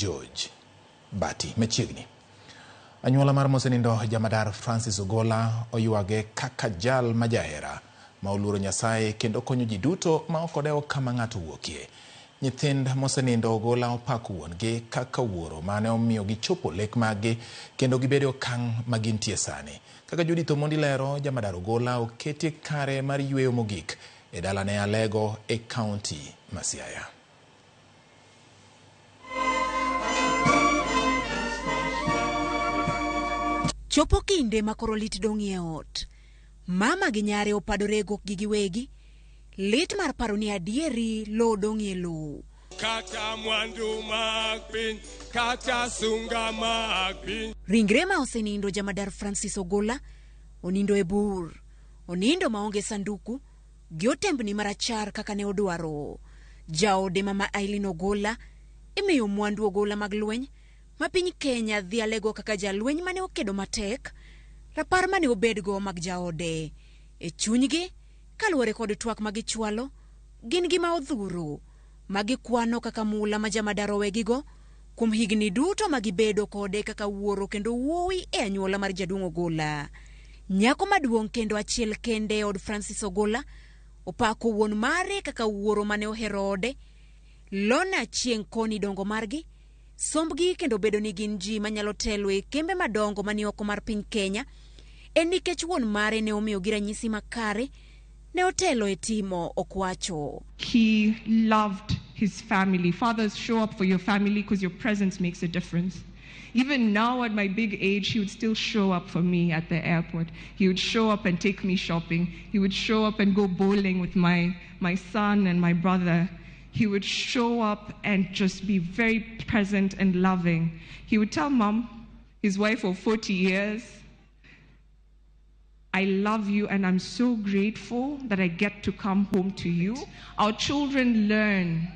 George Bati machiegni. Anyuola mar mosenindo jamadar Francis Ogola oyuage kaka jal majahera ma oluoro Nyasaye kendo konyo ji duto ma ok odewo kama ng'ato wuokie. Nyithind mosenindo Ogola opako wuongi kaka wuoro mane omiyo gichopo lek maggi kendo gibedo okang' magintie sani. Kaka Judith Omondi lero, jamadar Ogola oketie kare mar yweyo mogik e dalane Alego e kaunti ma Siaya. Chopo kinde makoro lit dong' e ot. Mama gi nyare opadore gokgi giwegi. Lit mar paro ni adieri lo dong' e lo. Kata mwandu mag piny, kata sunga mag piny. Ringre ma osenindo jamadar Francis Ogola onindo e bur. Onindo maonge sanduku gi otembni marachar kaka ne odwaro. Jaode mama Aileen Ogola imiyo mwandu Ogola mag lweny ma piny Kenya dhi Alego kaka jalweny mane okedo matek. Rapar mane obedgo mag jaode e chunygi kaluwore kod twak magichwalo gin gima odhuro magikwano kaka mula ma jamadar owegigo kuom higni duto magibedo kode kaka wuoro kendo wuowi e anyuola mar jaduong' Ogola. Nyako maduong' kendo achiel kende od Francis Ogola opako wuon mare kaka wuoro mane ohero ode. Lona chieng' koni dongo margi sombgi kendo bedo ni gin ji manyalo telo e kembe madongo mani oko mar piny Kenya en nikech wuon mare ne omiyo gi ranyisi makare ne otelo e timo okwacho. He loved his family. Fathers, show up for your family because your presence makes a difference. Even now at my big age, he would still show up for me at the airport. He would show up and take me shopping. He would show up and go bowling with my son and my brother. He would show up and just be very present and loving. He would tell Mom, his wife of 40 years, I love you and I'm so grateful that I get to come home to you. Our children learn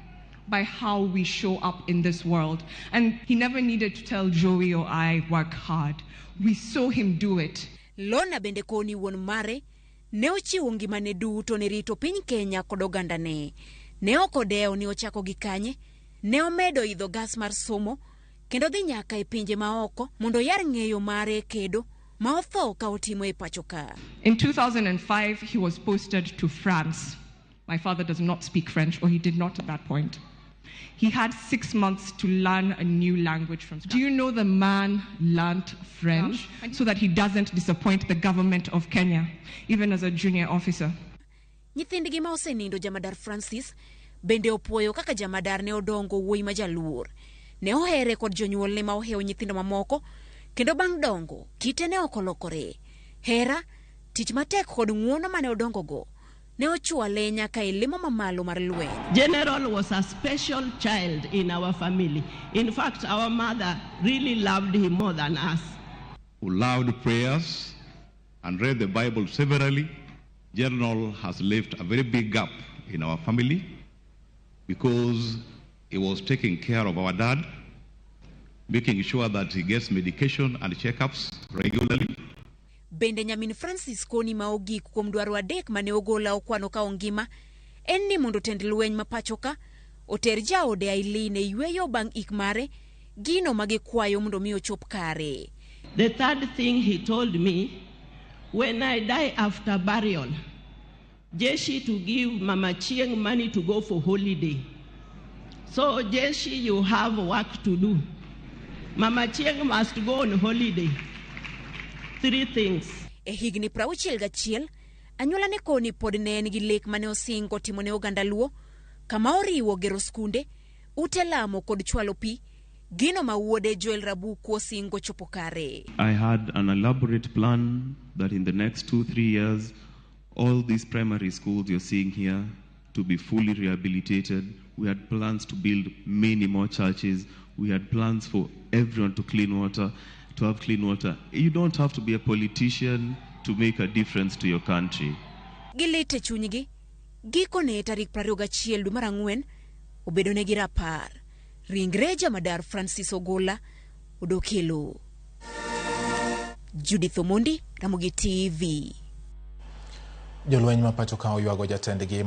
by how we show up in this world. And he never needed to tell Joey or I work hard. We saw him do it. Lona bende koni wuon mare ne ochiwo ngimane duto ne rito piny Kenya kod ogandane. Ne okodeo ni ochako gi kanye, ne omedo idho gas mar somo kendo dhi nyaka e pinje maoko mondo yar ng'eyo mare kedo ma otho ka otimo e pachoka. In 2005, he was posted to France. My father does not speak French, or he did not at that point. He had 6 months to learn a new language from scratch. Do you know the man learned French so that he doesn't disappoint the government of Kenya, even as a junior officer? Nyithindgi ma osenindo jamadar Francis bende opuoyo kaka jamadar ne odongo wuoyi ma jaluor. Ne ohere kod jonyuolne ma oheo nyithindo mamoko kendo bang' dongo kite ne okolokore. Hera, tich matek kod ng'uono mane odongogo ne ochwale nyaka e lemo mamalo mar lweny. General was a special child in our family. In fact, our mother really loved him more than us. Who loved prayers and read the Bible severally. General has left a very big gap in our family because he was taking care of our dad, making sure that he gets medication and checkups regularly. Bende nyamin Francis koni ma ogik kuom dwaro adek mane Ogola okwano ka ongima en ni mondo tend lweny ma pachoka oter jaode Aileen e yweyo bang' ik mare gino magikwayo mondo mi ochop kare. The third thing he told me, when I die after burial, Jeshi to give Mama Chieng money to go for holiday. So Jeshi, you have work to do. Mama Chieng must go on holiday. 3 things. E higni 61, anyuola ne koni pod ne en gi lek mane osingo timo ne oganda Luo, kama oriwo gero skunde, ute lamo kod chwalo pi, gino ma wuode Joel Rabuku osingo chopo kare. I had an elaborate plan that in the next 2-3 years, all these primary schools you're seeing here to be fully rehabilitated. We had plans to build many more churches. We had plans for everyone to have clean water. You don't have to be a politician to make a difference to your country. Gilete chunygi, giko ne tarik 21 dwe mar Ang'wen, obedo ne gi rapar. Ringre jamadar Francis Ogola odokelo. Judith Omondi, Ramogi TV. Jolweny ma pachoka oywago jatendgi